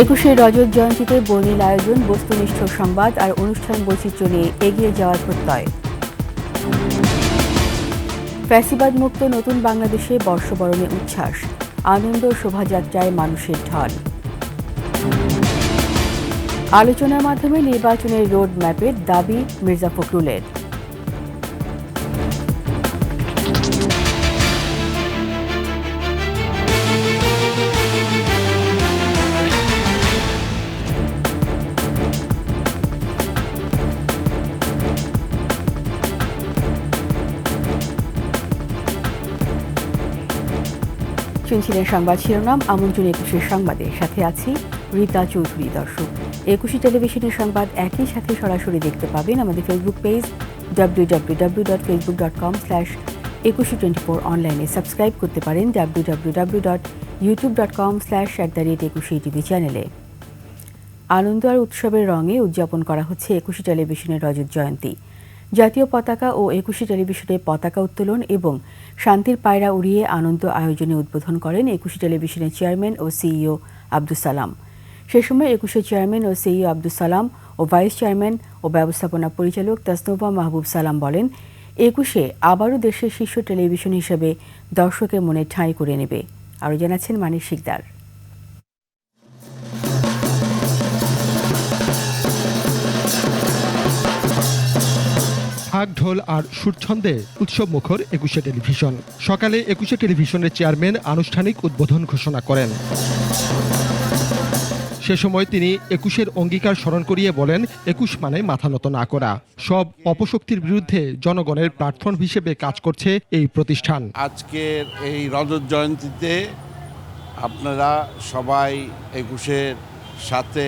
একুশে রজত জয়ন্তীতে বর্ণিল আয়োজন, বস্তুনিষ্ঠ সংবাদ আর অনুষ্ঠান বৈচিত্র্য নিয়ে এগিয়ে যাওয়ার প্রত্যয়। ফ্যাসিবাদ মুক্ত নতুন বাংলাদেশে বর্ষবরণে উচ্ছ্বাস, আনন্দ শোভাযাত্রায় মানুষের ঢল। আলোচনার মাধ্যমে নির্বাচনের রোড ম্যাপের দাবি মির্জা ফখরুলের। শুনছিলেন সংবাদ শিরোনাম। আমন্ত্রণ একুশের সংবাদে, সাথে আছি রীতা চৌধুরী। দর্শক, একুশে টেলিভিশনের সংবাদ একই সাথে সরাসরি দেখতে পাবেন আমাদের ফেসবুক পেজ www.facebook.com/2124 অনলাইনে। সাবস্ক্রাইব করতে পারেন www.youtube.com/@21TV চ্যানেলে। আনন্দ আর উৎসবের রঙে উদযাপন করা হচ্ছে একুশে টেলিভিশনের রজত জয়ন্তী। জাতীয় পতাকা ও একুশে টেলিভিশনের পতাকা উত্তোলন এবং শান্তির পায়রা উড়িয়ে আনন্দ আয়োজনে উদ্বোধন করেন একুশে টেলিভিশনের চেয়ারম্যান ও সিইও আব্দুস সালাম। সে সময় একুশের চেয়ারম্যান ও সিইও আব্দুস সালাম ও ভাইস চেয়ারম্যান ও ব্যবস্থাপনা পরিচালক তাসনুভা মাহবুব সালাম বলেন, একুশে আবারও দেশের শীর্ষ টেলিভিশন হিসেবে দর্শকের মনে ঠাঁই করে নেবে। আরও জানাচ্ছেন মানিক শিকদার। ঢাক ঢোল আর সুরছন্দে উৎসব মুখর একুশে টেলিভিশন। সকালে একুশে টেলিভিশনের চেয়ারম্যান আনুষ্ঠানিক উদ্বোধন ঘোষণা করেন। সে সময় তিনি একুশের অঙ্গীকার স্মরণ করিয়ে বলেন, একুশ মানে মাথা নত না করা, সব অপশক্তির বিরুদ্ধে জনগণের প্ল্যাটফর্ম হিসেবে কাজ করছে এই প্রতিষ্ঠান। আজকের এই রজত জয়ন্তীতে আপনারা সবাই একুশের সাথে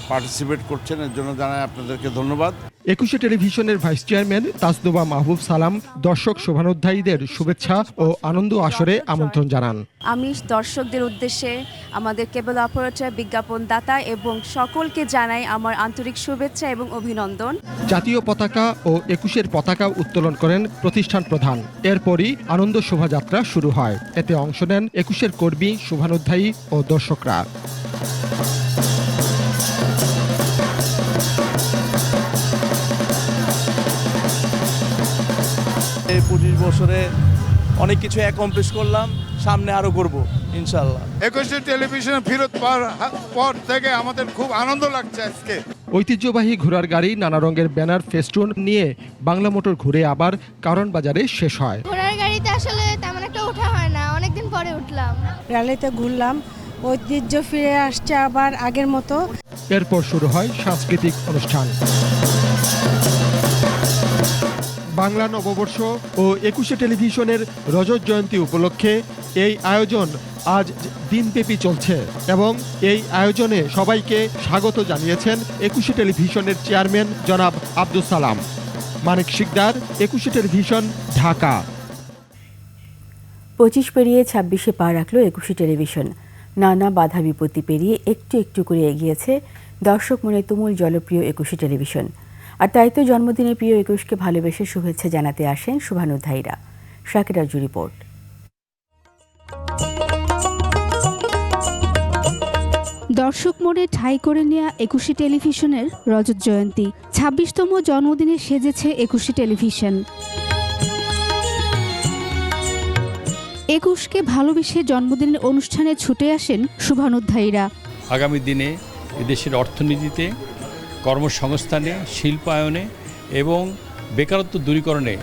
পার্টিসিপেট করছেন, এর জন্য জানাই আপনাদেরকে ধন্যবাদ। একুশে টেলিভিশনের ভাইস চেয়ারম্যান তাসনুভা মাহবুব সালাম দর্শক শোভানোধ্যায়ীদের শুভেচ্ছা ও আনন্দ আসরে আমন্ত্রণ জানান। আমি দর্শকদের উদ্দেশ্যে, আমাদের কেবল অপারেটর, বিজ্ঞাপনদাতা এবং সকলকে জানাই আমার আন্তরিক শুভেচ্ছা এবং অভিনন্দন। জাতীয় পতাকা ও একুশের পতাকা উত্তোলন করেন প্রতিষ্ঠান প্রধান। এরপরই আনন্দ শোভাযাত্রা শুরু হয়। এতে অংশ নেন একুশের কর্মী, শুভানুধ্যায়ী ও দর্শকরা। 25 বছরে অনেক কিছু অ্যাকমপ্লিশ করলাম, সামনে আরো করব ইনশাআল্লাহ। একুশে টেলিভিশন ফেরত পাওয়ার পর থেকে আমাদের খুব আনন্দ লাগছে আজকে। ঐতিহ্যবাহী ঘোড়ার গাড়ি, নানা রঙের ব্যানার, ফেস্টুন নিয়ে বাংলা মোটর ঘুরে আবার কারণ বাজারে শেষ হয়। ঘোড়ার গাড়িতে আসলে তেমন একটা ওঠা হয় না, অনেকদিন পরে উঠলাম। র্যালিতে ঘুরলাম, ঐতিহ্য ফিরে আসছে আবার আগের মতো। এরপর শুরু হয় সাংস্কৃতিক অনুষ্ঠান। বাংলা নববর্ষ ও একুশে টেলিভিশনের রজত জয়ন্তী উপলক্ষে এই আয়োজন আজ দিনব্যাপী চলছে এবং এই আয়োজনে সবাইকে স্বাগত জানিয়েছেন একুশে টেলিভিশনের চেয়ারম্যান জনাব আব্দুস সালাম। মানিক শিকদার, একুশে টেলিভিশন, ঢাকা। 25 পেরিয়ে 26-এ পা রাখল একুশে টেলিভিশন। নানা বাধা বিপত্তি পেরিয়ে একটু একটু করে এগিয়েছে দর্শক মনে তুমুল জনপ্রিয় একুশে টেলিভিশন। আর তাই তো জন্মদিনে প্রিয় একুশকে ভালোবেসে শুভেচ্ছা জানাতে আসেন শুভানুধ্যায়ীরা। শাকির আরজু রিপোর্ট। দর্শক মনে ঠাঁই করে নেয়া একুশে টেলিভিশনের রজত জয়ন্তী। 26তম জন্মদিনে সেজেছে একুশে টেলিভিশন। একুশকে ভালোবেসে জন্মদিনের অনুষ্ঠানে ছুটে আসেন শুভানুধ্যায়ীরা। আগামী দিনে এদেশের অর্থনীতিতে, কর্মসংস্থানে, শিল্পায়নে এবং বেকারত্ব দূরীকরণে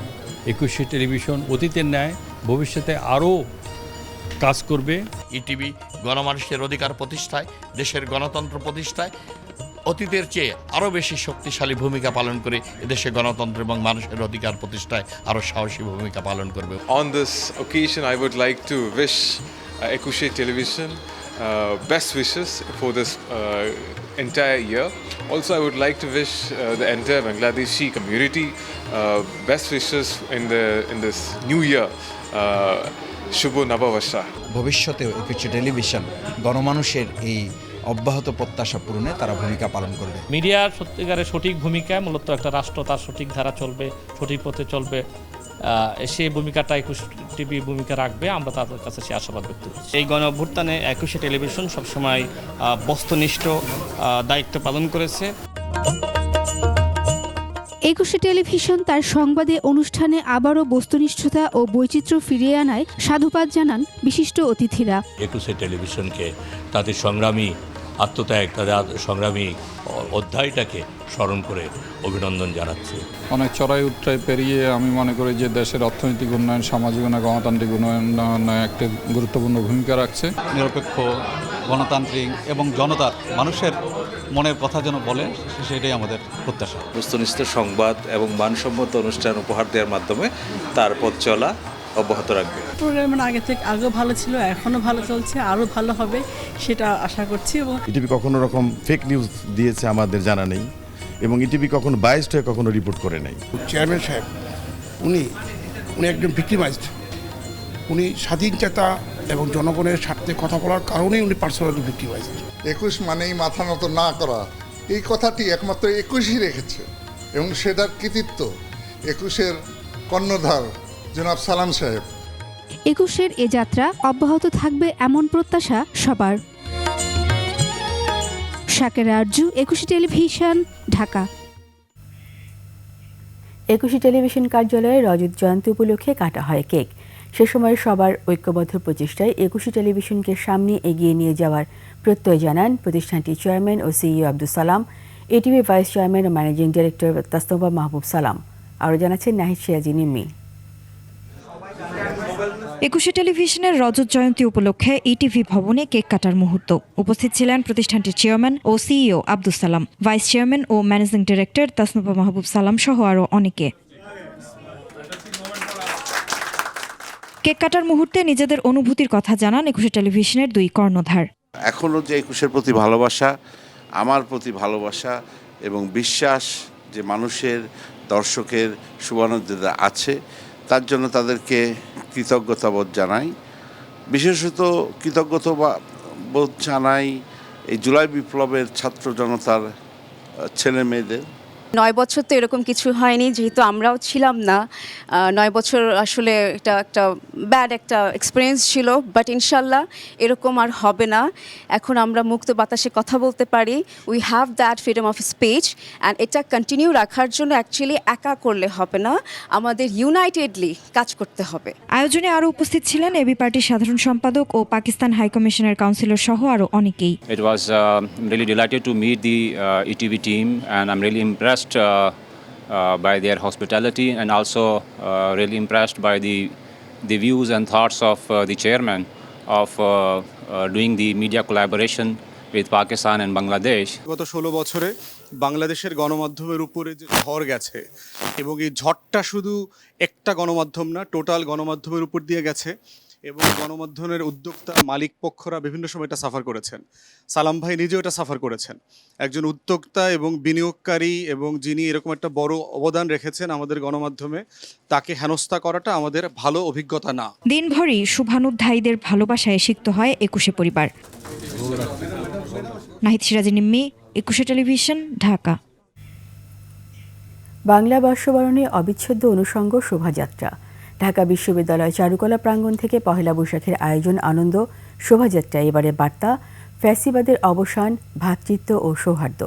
একুশে টেলিভিশন অতীতের ন্যায় ভবিষ্যতে আরও কাজ করবে। ইটিভি গণমানুষের অধিকার প্রতিষ্ঠায়, দেশের গণতন্ত্র প্রতিষ্ঠায় অতীতের চেয়ে আরও বেশি শক্তিশালী ভূমিকা পালন করে এদেশে গণতন্ত্র এবং মানুষের অধিকার প্রতিষ্ঠায় আরও সাহসী ভূমিকা পালন করবে। On this occasion, I would like to wish Ekushe Television best wishes for this entire year. Also, I would like to wish the entire Bangladeshi community best wishes in this new year. শুভ নববর্ষ। ভবিষ্যতেও একুশে television গণমানুষের এই অব্যাহত প্রত্যাশা পূরণে তারা ভূমিকা পালন করবে। মিডিয়ার সত্যিকারের সঠিক ভূমিকা, মূলত একটা রাষ্ট্র তার সঠিক ধারা চলবে, সঠিক পথে চলবে, সেই ভূমিকাটা 21 টিভি ভূমিকা রাখবে, আমরা তাদের কাছে সে আশাবাদ ব্যক্ত করছি। এই গণ অভ্যুত্থানে 21 টেলিভিশন সবসময় বস্তুনিষ্ঠ দায়িত্ব পালন করেছে। 21 টেলিভিশন তার সংবাদে অনুষ্ঠানে আবারও বস্তুনিষ্ঠতা ও বৈচিত্র্য ফিরিয়ে আনায় সাধুবাদ জানান বিশিষ্ট অতিথিরা। 21 টেলিভিশনকে তাদের সংগ্রামী আত্মত্যাগ, তাদের সংগ্রামী অধ্যায়টাকে স্মরণ করে অভিনন্দন জানাচ্ছি। অনেক চড়াই উতরাই পেরিয়ে আমি মনে করি যে দেশের অর্থনৈতিক উন্নয়ন, সামাজিক উন্নয়ন, গণতান্ত্রিক উন্নয়নে একটা গুরুত্বপূর্ণ ভূমিকা রাখছে। নিরপেক্ষ, গণতান্ত্রিক এবং জনতার মানুষের মনের কথা যেন বলে, সেটাই আমাদের প্রত্যাশা। বস্তুনিষ্ঠ সংবাদ এবং মানসম্মত অনুষ্ঠান উপহার দেওয়ার মাধ্যমে তার পথ চলা অব্যাহত রাখবে। প্রোগ্রামের আগেও ভালো ছিল, এখনও ভালো চলছে, আরও ভালো হবে সেটা আশা করছি। এবং ইটিভি কখনো রকম ফেক নিউজ দিয়েছে আমাদের জানা নেই, এবং ইটিভি কখনো বায়াসড হয়ে কখনো রিপোর্ট করে নাই। চেয়ারম্যান সাহেব উনি একজন ভিক্টিমাইজড, উনি স্বাধীনচেতা এবং জনগণের স্বার্থে কথা বলার কারণেই উনি পার্সোনালি ভিক্টিমাইজড। 21 মানেই মাথা নত না করা, এই কথাটি একমাত্র 21ই রেখেছে, এবং সেটার কৃতিত্ব 21-এর কর্ণধার জনাব সালাম সাহেব। 21-এর এ যাত্রা অব্যাহত থাকবে এমন প্রত্যাশা সবার। শাকেরা আরজু, 21 টেলিভিশন, ঢাকা। 21 টেলিভিশন কার্যালয়ে রজত জয়ন্তী উপলক্ষে কাটা হয় কেক। সে সময় সবার ঐক্যবদ্ধ প্রচেষ্টায় 21 টেলিভিশনকে সামনে এগিয়ে নিয়ে যাওয়ার প্রত্যয় জানান প্রতিষ্ঠানটির চেয়ারম্যান ও CEO Abdul Salam, ATV vice chairman ও ম্যানেজিং ডিরেক্টর তাসনুভা মাহবুব সালাম। আরও জানাচ্ছেন নাহিদ সিরাজি নিম্মি। 21 টেলিভিশনের রজত জয়ন্তী উপলক্ষে ইটিভি ভবনে কেক কাটার মুহূর্ত। উপস্থিত ছিলেন প্রতিষ্ঠানটির চেয়ারম্যান ও CEO Abdul Salam, vice chairman ও ম্যানেজিং ডিরেক্টর তাসনুভা মাহবুব সালাম সহ আরও অনেকে। কেক কাটার মুহূর্তে নিজেদের অনুভূতির কথা জানান 21 টেলিভিশনের দুই কর্ণধার। এখনও যে 21-এর প্রতি ভালোবাসা, আমার প্রতি ভালোবাসা এবং বিশ্বাস যে মানুষের, দর্শকের শুভানুদ্দেশা আছে, তার জন্য তাদেরকে কৃতজ্ঞতাবোধ জানাই। বিশেষত কৃতজ্ঞতাবোধ জানাই এই জুলাই বিপ্লবের ছাত্র জনতার ছেলে মেয়েদের। 9 বছর তো এরকম কিছু হয়নি, যেহেতু আমরাও ছিলাম না। 9 বছর আসলে এটা একটা ব্যাড একটা এক্সপিরিয়েন্স ছিল, বাট ইনশাল্লাহ এরকম আর হবে না। এখন আমরা মুক্ত বাতাসে কথা বলতে পারি, we have that freedom of speech, and এটা কন্টিনিউ রাখার জন্য অ্যাকচুয়ালি একা করলে হবে না, আমাদের ইউনাইটেডলি কাজ করতে হবে। আয়োজনে আরও উপস্থিত ছিলেন এবি পার্টির সাধারণ সম্পাদক ও পাকিস্তান হাইকমিশনের কাউন্সিলর সহ আরও অনেকেই। It was really delighted to meet the ETV team, and I'm really impressed by their hospitality, and also really impressed by the views and thoughts of the chairman of doing the media collaboration with Pakistan and Bangladesh. গত 16 বছরে বাংলাদেশের গণমাধ্যমের উপরে যে ঝড় গেছে, এবং এই ঝড়টা শুধু একটা গণমাধ্যম না, টোটাল গণমাধ্যমের উপর দিয়ে গেছে, এবং গণমাধ্যমের উদ্যোক্তা মালিক পক্ষরা বিভিন্ন সময় এটা সাফার করেছেন। সালাম ভাই নিজেও এটা সাফার করেছেন। একজন উদ্যোক্তা এবং বিনিয়োগকারী, এবং যিনি এরকম একটা বড় অবদান রেখেছেন আমাদের গণমাধ্যমে, তাকে হেনস্থা করাটা আমাদের ভালো অভিজ্ঞতা না। দিনভরই শুভানুধ্যায়ীদের ভালোবাসায় সিক্ত হয় 21 পরিবার। নাহিদ সিরাজি নিম্মি, 21 টেলিভিশন, ঢাকা। বাংলা বর্ষবরণে অবিচ্ছেদ্য অনুষঙ্গ শোভাযাত্রা। ঢাকা বিশ্ববিদ্যালয় চারুকলা প্রাঙ্গণ থেকে পহেলা বৈশাখের আয়োজন, আনন্দ শোভাযাত্রা। এবারে বার্তা ফ্যাসিবাদের অবসান, ভ্রাতৃত্ব ও সৌহার্দ্য।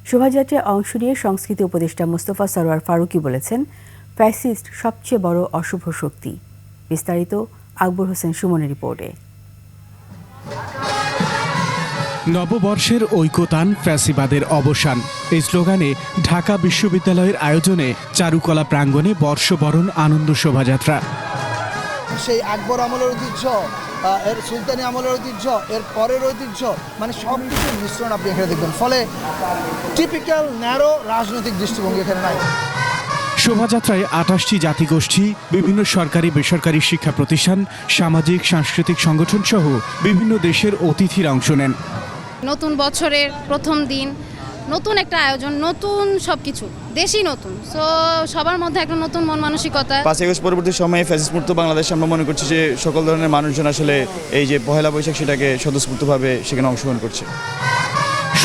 শোভাযাত্রায় অংশ নিয়ে সংস্কৃতি উপদেষ্টা মোস্তফা সরোয়ার ফারুকী বলেছেন, ফ্যাসিস্ট সবচেয়ে বড় অশুভ শক্তি। বিস্তারিত আকবর হোসেন সুমনের রিপোর্টে। নববর্ষের ঐকতান, ফ্যাসিবাদের অবসান, এই স্লোগানে ঢাকা বিশ্ববিদ্যালয়ের আয়োজনে চারুকলা প্রাঙ্গণে বর্ষবরণ আনন্দ শোভাযাত্রা। সেই আকবর আমলের ঐতিহ্য, এর সুলতানি আমলের ঐতিহ্য, এর পরের ঐতিহ্য, মানে সব কিছুর মিশ্রণ আপনি এখানে দেখবেন। ফলে টিপিক্যাল ন্যারো রাজনৈতিক দৃষ্টিভঙ্গি এখানে নাই। শোভাযাত্রায় 28টি জাতিগোষ্ঠী, বিভিন্ন সরকারি বেসরকারি শিক্ষা প্রতিষ্ঠান, সামাজিক সাংস্কৃতিক সংগঠন সহ বিভিন্ন দেশের অতিথিরা অংশ নেন। নতুন বছরের প্রথম দিন, নতুন একটা আয়োজন, নতুন সবকিছু, দেশই নতুন, সো সবার মধ্যে একটা নতুন মন মানসিকতা। 5 আগস্ট পরবর্তী সময়ে ফ্যাসিস্ট মুক্ত বাংলাদেশে আমরা মনে করছি যে সকল ধরনের মানুষজন আসলে এই যে পহেলা বৈশাখ সেটাকে স্বতঃস্ফূর্তভাবে সেখানে অংশগ্রহণ করছে।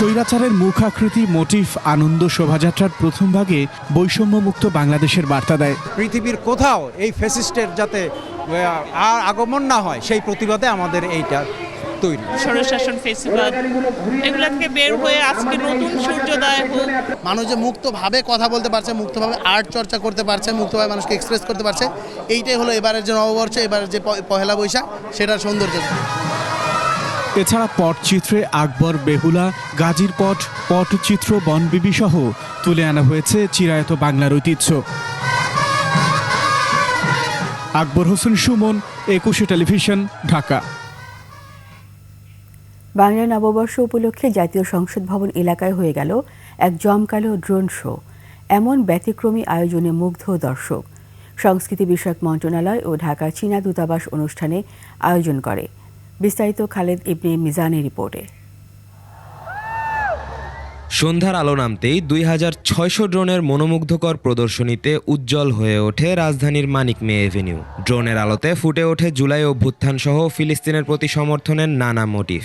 স্বৈরাচারের মুখাকৃতি মোটিফ আনন্দ শোভাযাত্রার প্রথম ভাগে বৈষম্যমুক্ত বাংলাদেশের বার্তা দেয়। পৃথিবীর কোথাও এই ফ্যাসিস্টের যাতে আর আগমন না হয় সেই প্রতিবাদে আমাদের এইটা তৈরি। স্বৈরশাসন ফেস্টিভ্যাল এগুলো থেকে বের হয়ে আজকে নতুন সূর্যোদয় হোক। মানুষ যে মুক্তভাবে কথা বলতে পারছে, মুক্তভাবে আর্ট চর্চা করতে পারছে, মুক্তভাবে মানুষকে এক্সপ্রেস করতে পারছে, এইটাই হলো এবারের যে নববর্ষ, এবারের যে পহেলা বৈশাখ, সেটার সৌন্দর্য। এছাড়া পটচিত্রে আকবর, বেহুলা, গাজীর পট, পটচিত্র, বনবিবি সহ তুলে আনা হয়েছে চিরায়ত বাংলার ঐতিহ্য। আকবর হোসেন সুমন, 21 টেলিভিশন, ঢাকা। বাংলা নববর্ষ উপলক্ষে জাতীয় সংসদ ভবন এলাকায় হয়ে গেল এক জমকালো ড্রোন শো। এমন ব্যতিক্রমী আয়োজনে মুগ্ধ দর্শক। সংস্কৃতি বিষয়ক মন্ত্রণালয় ও ঢাকার চীনা দূতাবাস অনুষ্ঠানে আয়োজন করে। বিস্তারিত খালেদ ইবনে মিজানের রিপোর্টে। সন্ধ্যার আলো নামতেই 2600 ড্রোনের মনোমুগ্ধকর প্রদর্শনীতে উজ্জ্বল হয়ে ওঠে রাজধানীর মানিক মে এভিনিউ। ড্রোনের আলোতে ফুটে ওঠে জুলাই অভ্যুত্থান সহ ফিলিস্তিনের প্রতি সমর্থনের নানা মোটিভ।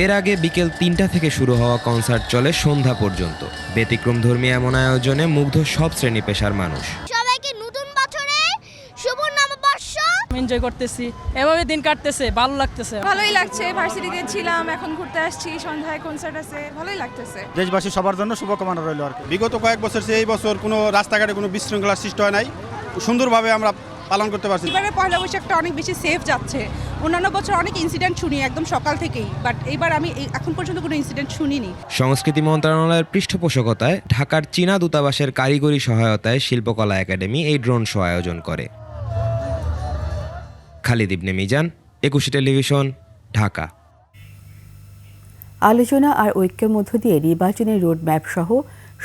এর আগে বিকেল 3টা থেকে শুরু হওয়া কনসার্ট চলে সন্ধ্যা পর্যন্ত। ব্যতিক্রমধর্মী এমন আয়োজনে মুগ্ধ সব শ্রেণী পেশার মানুষ। সবাইকে নতুন বছরে শুভ নববর্ষ। এনজয় করতেছি, এভাবে দিন কাটতেছে, ভালো লাগতেছে। ভালোই লাগছে, ভার্সিটিতে ছিলাম, এখন ঘুরতে আসছি, সন্ধ্যায় কনসার্ট আছে, ভালোই লাগতেছে। দেশবাসী সবার জন্য শুভকামনা রইল আর কি। বিগত কয়েক বছর এই বছর কোনো রাস্তাঘাটে কোনো বিশৃঙ্খলার সৃষ্টি হয় নাই, সুন্দরভাবে আমরা পালন করতে পারছি। এবারে পয়লা বৈশাখটা অনেক বেশি সেফ যাচ্ছে। অন্যান্য বছর অনেক ইনসিডেন্ট শুনি একদম সকাল থেকেই, বাট এবার আমি এখন পর্যন্ত কোনো ইনসিডেন্ট শুনিনি। সংস্কৃতি মন্ত্রণালয়ের পৃষ্ঠপোষকতায় ঢাকার চীনা দূতাবাসের কারিগরি সহায়তায় শিল্পকলা একাডেমি এই ড্রোন শো আয়োজন করে। খালিদ ইবনে মিজান, 21 টেলিভিশন, ঢাকা। আলোচনা আর ঐক্যের মধ্য দিয়ে নির্বাচনের রোডম্যাপ সহ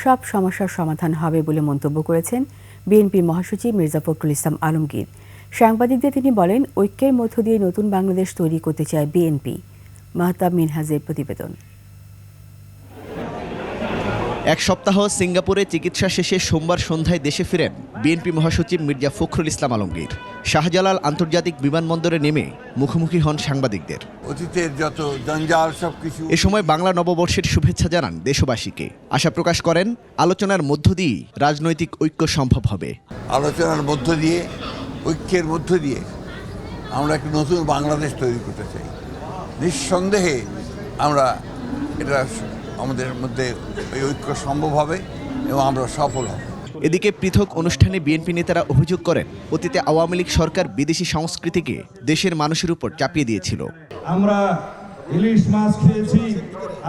সব সমস্যার সমাধান হবে বলে মন্তব্য করেছেন বিএনপি মহাসচিব মির্জা ফখরুল ইসলাম আলমগীর। সাংবাদিকদের তিনি বলেন, ঐক্যের মধ্য দিয়ে নতুন বাংলাদেশ তৈরি করতে চায় বিএনপি। মাহতাব মিনহাজের প্রতিবেদন। এক সপ্তাহ সিঙ্গাপুরে চিকিৎসা শেষে সোমবার সন্ধ্যায় দেশে ফিরেন বিএনপি মহাসচিব মির্জা ফখরুল ইসলাম আলমগীর। শাহজালাল আন্তর্জাতিক বিমানবন্দরে নেমে মুখোমুখি হন সাংবাদিকদের। অতীতের যত জঞ্জাল সবকিছু। এ সময় বাংলা নববর্ষের শুভেচ্ছা জানান দেশবাসীকে। আশা প্রকাশ করেন, আলোচনার মধ্য দিয়েই রাজনৈতিক ঐক্য সম্ভব হবে। আলোচনার মধ্য দিয়ে, ঐক্যের মধ্য দিয়ে আমরা একটি নতুন বাংলাদেশ তৈরি করতে চাই। নিঃসন্দেহে আমরা এটা আমাদের মধ্যে ওই ঐক্য সম্ভব হবে এবং আমরা সফল হব। এদিকে পৃথক অনুষ্ঠানে বিএনপি নেতারা অভিযোগ করেন, অতীতে আওয়ামী লীগ সরকার বিদেশি সংস্কৃতিকে দেশের মানুষের উপর চাপিয়ে দিয়েছিল। আমরা ইলিশ মাছ খেয়েছি,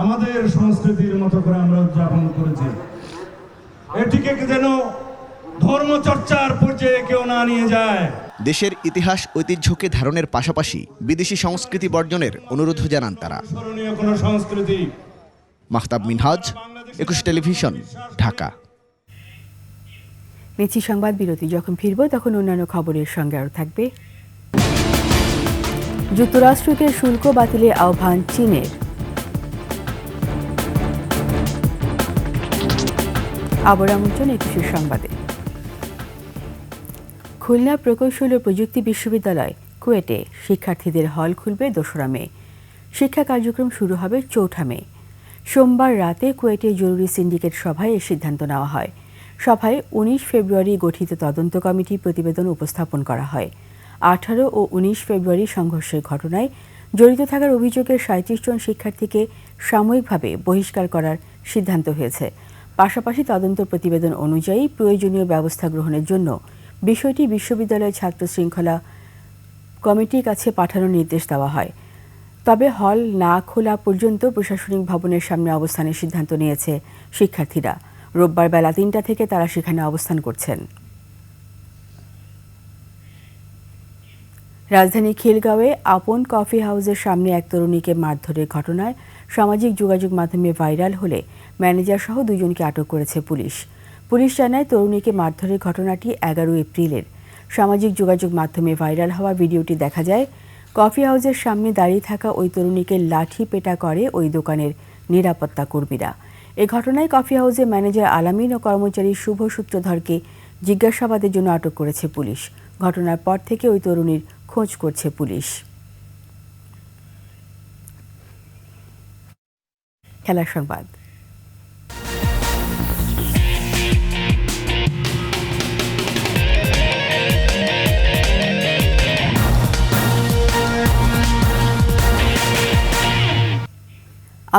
আমাদের সংস্কৃতির মতো করে আমরা উদযাপন করেছি। এটিকে যেন ধর্মচর্চার পর্যায়ে কেউ না নিয়ে যায়। দেশের ইতিহাস ঐতিহ্যকে ধারণের পাশাপাশি বিদেশি সংস্কৃতি বর্জনের অনুরোধ জানান তারা। মাহতাব মিনহাজ, 21 টেলিভিশন, ঢাকা। নিচ্ছি সংবাদ বিরতি। যখন ফিরব তখন অন্যান্য খবরের সঙ্গে আরও থাকবে। যুক্তরাষ্ট্রকে শুল্ক বাতিলের আহ্বান চীনের। আবার আমন্ত্রণ 21 সংবাদে। খুলনা প্রকৌশল ও প্রযুক্তি বিশ্ববিদ্যালয় কুয়েটে শিক্ষার্থীদের হল খুলবে 2রা মে। শিক্ষা কার্যক্রম শুরু হবে 4ঠা মে। সোমবার রাতে কুয়েটে জরুরি সিন্ডিকেট সভায় এ সিদ্ধান্ত নেওয়া হয়। সভায় 19 ফেব্রুয়ারি গঠিত তদন্ত কমিটি প্রতিবেদন উপস্থাপন করা হয়। 18 ও 19 ফেব্রুয়ারি সংঘর্ষের ঘটনায় জড়িত থাকার অভিযোগে 37 জন শিক্ষার্থীকে সাময়িকভাবে বহিষ্কার করার সিদ্ধান্ত হয়েছে। পাশাপাশি তদন্ত প্রতিবেদন অনুযায়ী প্রয়োজনীয় ব্যবস্থা গ্রহণের জন্য বিষয়টি বিশ্ববিদ্যালয়ের ছাত্র শৃঙ্খলা কমিটির কাছে পাঠানোর নির্দেশ দেওয়া হয়। তবে হল না খোলা পর্যন্ত প্রশাসনিক ভবনের সামনে অবস্থানের সিদ্ধান্ত নিয়েছে শিক্ষার্থীরা। রোববার বেলা 3টা থেকে তারা সেখানে অবস্থান করছেন। রাজধানী খিলগাঁওয়ে আপন কফি হাউসের সামনে এক তরুণীকে মারধরের ঘটনায় সামাজিক যোগাযোগ মাধ্যমে ভাইরাল হলে ম্যানেজার সহ 2 জনকে আটক করেছে পুলিশ। পুলিশ জানায়, তরুণীকে মারধরের ঘটনাটি 11 এপ্রিলের। সামাজিক যোগাযোগ মাধ্যমে ভাইরাল হওয়া ভিডিওটি দেখা যায়। কফি হাউসের সামনে দাঁড়িয়ে থাকা ওই তরুণীকে লাঠি পেটা করে ওই দোকানের নিরাপত্তা কর্মীরা। এ ঘটনায় কফি হাউসের ম্যানেজার আলামিন ও কর্মচারী শুভ সূত্রধরকে জিজ্ঞাসাবাদের জন্য আটক করেছে পুলিশ। ঘটনার পর থেকে ওই তরুণীর খোঁজ করছে পুলিশ। খেলার সংবাদ।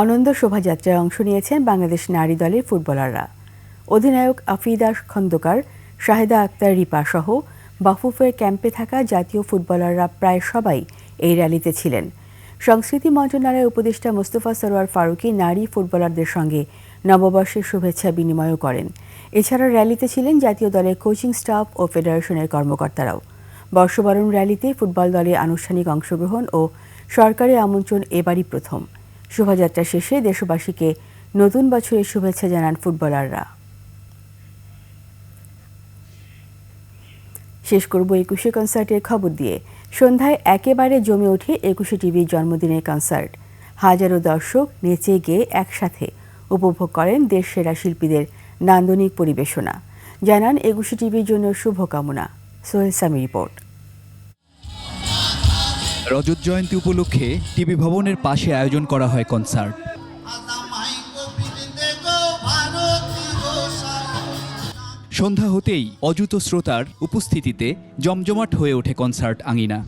আনন্দ শোভাযাত্রায় অংশ নিয়েছেন বাংলাদেশ নারী দলের ফুটবলাররা। অধিনায়ক আফিদা খন্দকার, শাহেদা আক্তার রিপা সহ বাফুফের ক্যাম্পে থাকা জাতীয় ফুটবলাররা প্রায় সবাই এই র্যালিতে ছিলেন। সংস্কৃতি মন্ত্রণালয়ের উপদেষ্টা মোস্তফা সরোয়ার ফারুকী নারী ফুটবলারদের সঙ্গে নববর্ষের শুভেচ্ছা বিনিময় করেন। এছাড়া র্যালিতে ছিলেন জাতীয় দলের কোচিং স্টাফ ও ফেডারেশনের কর্মকর্তারাও। বর্ষবরণ র্যালিতে ফুটবল দলে আনুষ্ঠানিক অংশগ্রহণ ও সরকারি আমন্ত্রণ এবারই প্রথম। শোভাযাত্রা শেষে দেশবাসীকে নতুন বছরের শুভেচ্ছা জানান ফুটবলাররা। শেষ করব ২১শে কনসার্টের খবর দিয়ে। সন্ধ্যায় একেবারে জমে ওঠে ২১শে টিভির জন্মদিনের কনসার্ট। হাজারো দর্শক নেচে গেয়ে একসাথে উপভোগ করেন দেশ সেরা শিল্পীদের নান্দনিক পরিবেশনা। জানান ২১শে টিভির জন্য শুভকামনা। সোহেল সামি রিপোর্ট। রজত জয়ন্তী উপলক্ষে টিভি ভবনের পাশে আয়োজন করা হয় কনসার্ট। সন্ধ্যা হতেই অযুত শ্রোতার উপস্থিতিতে জমজমাট হয়ে ওঠে কনসার্ট আঙিনা।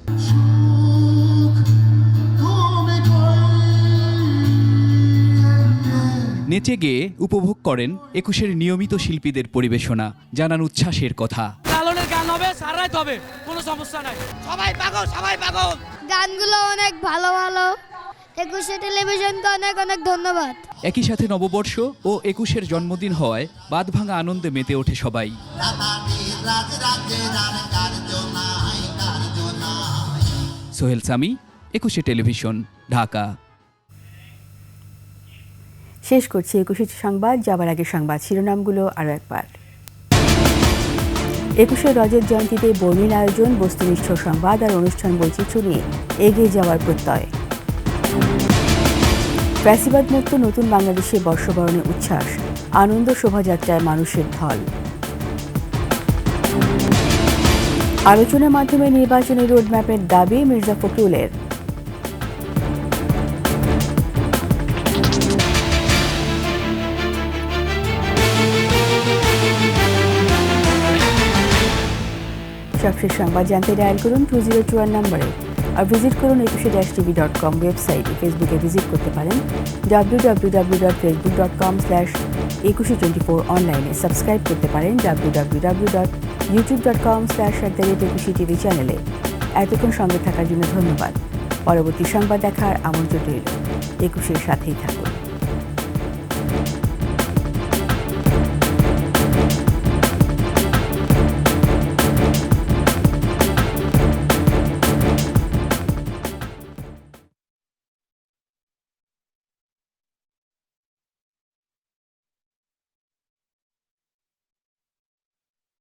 নেচে গেয়ে উপভোগ করেন ২১শে নিয়মিত শিল্পীদের পরিবেশনা, জানান উচ্ছ্বাসের কথা। গান হবে, সারাইতে হবে, কোনো সমস্যা নাই। সবাই পাগল, সবাই পাগল। গানগুলো অনেক ভালো ভালো। ২১শে টেলিভিশনকে অনেক অনেক ধন্যবাদ। একই সাথে নববর্ষ ও ২১শের জন্মদিন হওয়ায় বাঁধভাঙা আনন্দে মেতে ওঠে সবাই। সোহেল সামি, ২১শে টেলিভিশন, ঢাকা। শেষ করছি ২১শে সংবাদ। যাবার আগে সংবাদ শিরোনামগুলো আরও একবার। ২১শে রজত জয়ন্তীতে বর্ণিল আয়োজন, বস্তুনিষ্ঠ সংবাদ আর অনুষ্ঠান বৈচিত্র্য নিয়ে এগিয়ে যাওয়ার প্রত্যয়। ফ্যাসিবাদ মুক্ত নতুন বাংলাদেশে বর্ষবরণে উচ্ছ্বাস, আনন্দ শোভাযাত্রায় মানুষের ঢল। আলোচনার মাধ্যমে নির্বাচনী রোডম্যাপের দাবি মির্জা ফখরুলের। সবশেষ সংবাদ জানতে ডায়াল করুন 2021 নম্বরে আর ভিজিট করুন 21-tv.com ওয়েবসাইটে। ফেসবুকে ভিজিট করতে পারেন www.facebook.com/2124 অনলাইনে। সাবস্ক্রাইব করতে পারেন www.youtube.com/21tv চ্যানেলে। এতক্ষণ সঙ্গে থাকার জন্য ধন্যবাদ। পরবর্তী সংবাদ দেখার আমন্ত্রণ রইল। ২১-এর সাথেই থাকুন।